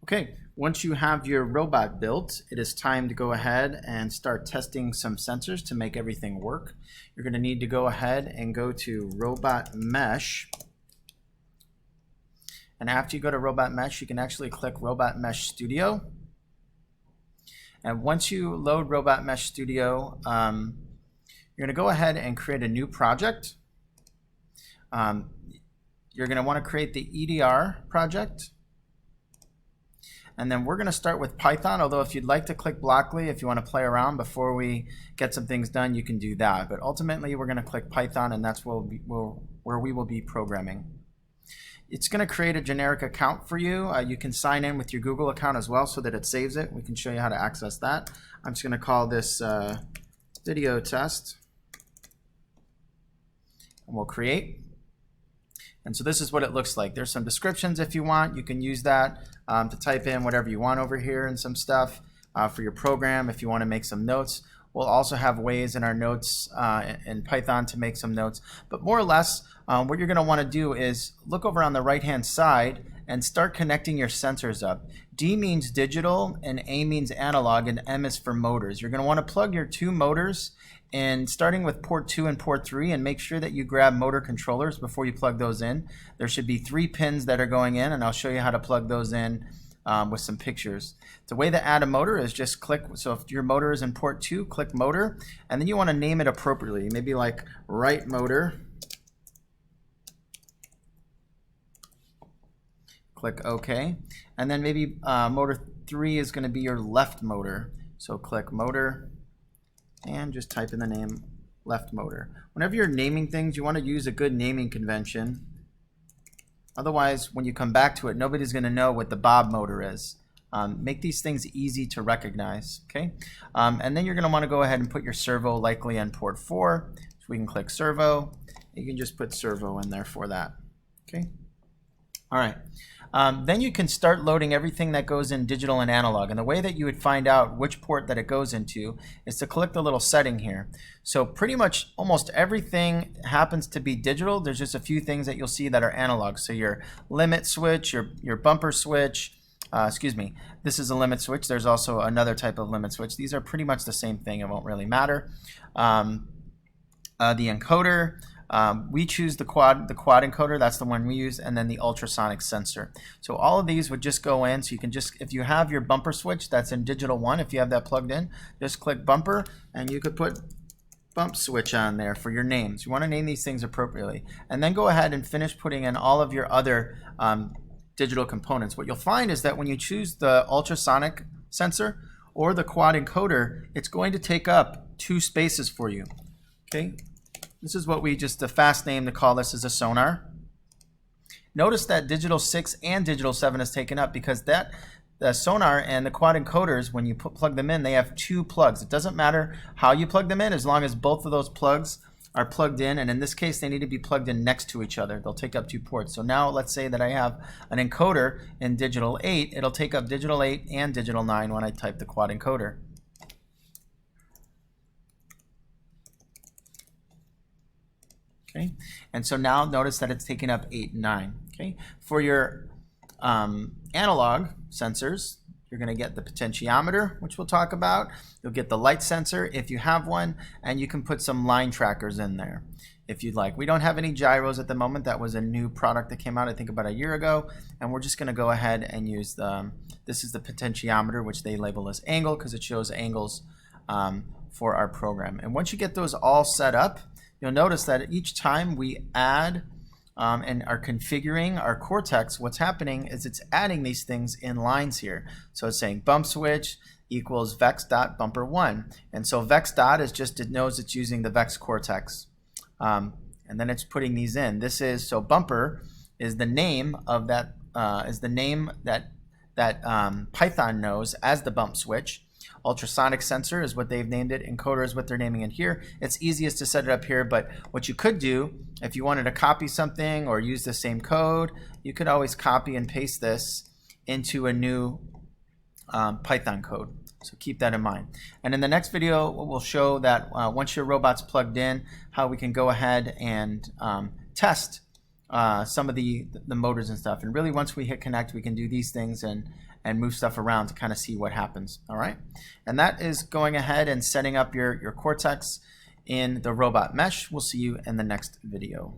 Okay, once you have your robot built, it is time to go ahead and start testing some sensors to make everything work. You're going to need to go ahead and go to Robot Mesh. And after you go to Robot Mesh, you can actually click Robot Mesh Studio. And once you load Robot Mesh Studio, you're going to go ahead and create a new project. You're going to want to create the EDR project. And then we're going to start with Python, although if you'd like to click Blockly, if you want to play around before we get some things done, you can do that. But ultimately, we're going to click Python, and that's where we will be programming. It's going to create a generic account for you. You can sign in with your Google account as well so that it saves it. We can show you how to access that. I'm just going to call this video test. And we'll create. And so this is what it looks like. There's some descriptions if you want. You can use that to type in whatever you want over here and some stuff for your program if you want to make some notes. We'll also have ways in our notes in Python to make some notes. But more or less, what you're going to want to do is look over on the right-hand side and start connecting your sensors up. D means digital, and A means analog, and M is for motors. You're going to want to plug your two motors in, starting with port 2 and port 3, and make sure that you grab motor controllers before you plug those in. There should be 3 pins that are going in, and I'll show you how to plug those in with some pictures. The way to add a motor is just click, so if your motor is in port 2, click motor, and then you want to name it appropriately, maybe like right motor. Click OK, and then maybe motor 3 is going to be your left motor. So click motor and just type in the name left motor. Whenever you're naming things, you want to use a good naming convention. Otherwise, when you come back to it, nobody's going to know what the Bob motor is. Make these things easy to recognize. Okay, and then you're going to want to go ahead and put your servo likely on port 4. So we can click servo. You can just put servo in there for that. Okay. All right. Then you can start loading everything that goes in digital and analog. And the way that you would find out which port that it goes into is to click the little setting here. So pretty much almost everything happens to be digital. There's just a few things that you'll see that are analog. So your limit switch, your bumper switch, this is a limit switch. There's also another type of limit switch. These are pretty much the same thing. It won't really matter. The encoder. We choose the quad encoder, that's the one we use, and then the ultrasonic sensor. So all of these would just go in, so you can just, if you have your bumper switch that's in digital 1, if you have that plugged in, just click bumper, and you could put bump switch on there for your names. You want to name these things appropriately. And then go ahead and finish putting in all of your other digital components. What you'll find is that when you choose the ultrasonic sensor or the quad encoder, it's going to take up 2 spaces for you. Okay. This is what we just, a fast name to call this is a sonar. Notice that digital 6 and digital 7 is taken up because the sonar and the quad encoders, when you plug them in, they have 2 plugs. It doesn't matter how you plug them in as long as both of those plugs are plugged in, and in this case they need to be plugged in next to each other. They'll take up 2 ports. So now let's say that I have an encoder in digital 8. It'll take up digital 8 and digital 9 when I type the quad encoder. Okay, and so now notice that it's taking up 8 and 9. Okay, for your analog sensors, you're going to get the potentiometer, which we'll talk about. You'll get the light sensor if you have one, and you can put some line trackers in there if you'd like. We don't have any gyros at the moment. That was a new product that came out, I think, about a year ago, and we're just going to go ahead and use this is the potentiometer, which they label as angle because it shows angles for our program. And once you get those all set up, you'll notice that each time we add and are configuring our Cortex, what's happening is it's adding these things in lines here. So it's saying bump switch equals vex.bumper1. And so vex. Is just, it knows it's using the Vex Cortex. And then it's putting these in. This is, so bumper is the name of that, Python knows as the bump switch. Ultrasonic sensor is what they've named it. Encoder is what they're naming it here. It's easiest to set it up here, but what you could do, if you wanted to copy something or use the same code, you could always copy and paste this into a new Python code. So keep that in mind. And in the next video, we'll show that once your robot's plugged in, how we can go ahead and test some of the motors and stuff. And really, once we hit connect, we can do these things and move stuff around to kind of see what happens. All right, and that is going ahead and setting up your Cortex in the robot mesh. We'll see you in the next video.